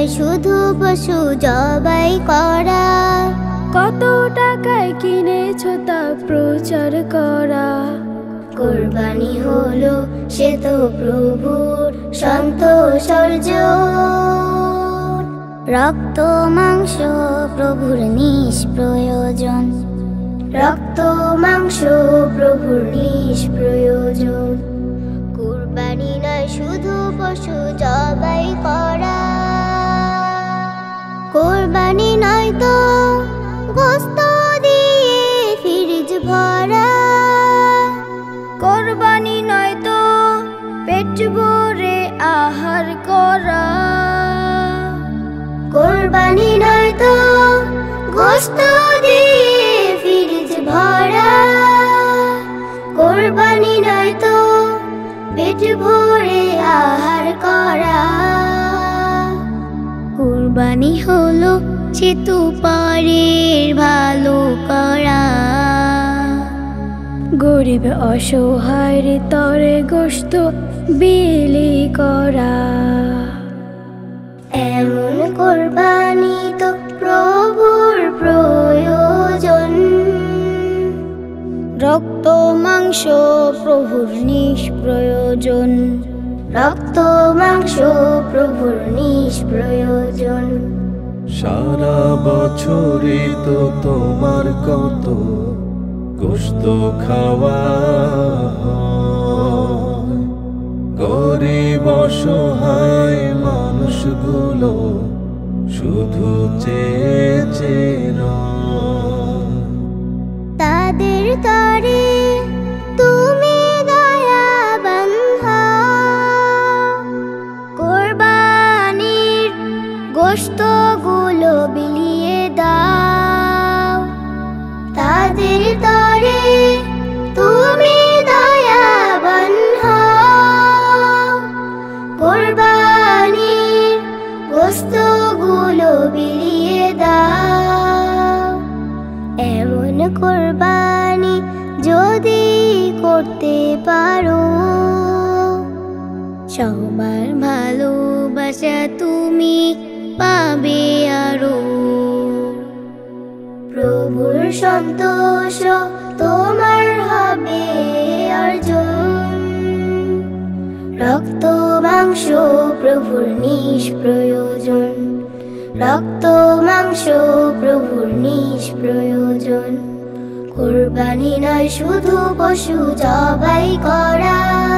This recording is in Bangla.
নয় শুধু পশু জবাই করা। কত টাকায় কিনেছো তা প্রচার করা। কোরবানি হলো সে তো প্রভুর সন্তোষ অর্জন। রক্ত মাংস প্রভুর নিষ্প্রয়োজন। রক্ত মাংস প্রভুর নিষ্প্রয়োজন। কোরবানি নয় শুধু পশু জবাই করা। কোরবানি নয় তো গোশত দিয়ে ফ্রিজ ভরা। কোরবানি নয় তো পেট ভরে আহার করা। কোরবানি নয় তো গোশত দিয়ে ফ্রিজ ভরা। কোরবানি নয় তো পেট ভরে আহার করা। কোরবানি হলো সেতু পারের ভালো করা। গরিব অসহায়ের তরে গোশত বিলি করা। এমন কোরবানি তো প্রভুর প্রয়োজন। রক্ত মাংস প্রভুর নিষ্প্রয়োজন। রক্ত মাংস প্রভুর নিষ্প্রয়োজন। সারা বছরে তো তোমার কত গোশত খাওয়া। গরিব অসহায় মানুষগুলো শুধু চেয়েছে তাদের তরে তুমি দয়াবান হও। কোরবানির গোশতগুলো বিলিয়ে দাও। তাদের তরে তুমি দয়াবান হও। কোরবানির গোশতগুলো বিলিয়ে দাও। এমন কোরবানি যদি করতে পারো, সবার ভালোবাসা তুমি পাবে আরো। প্রভুর সন্তোষ তোমার হবে অর্জন। রক্ত মাংস প্রভুর নিষ্প্রয়োজন। রক্ত মাংস প্রভুর নিষ্প্রয়োজন। কোরবানি নয় শুধু পশু জবাই করা।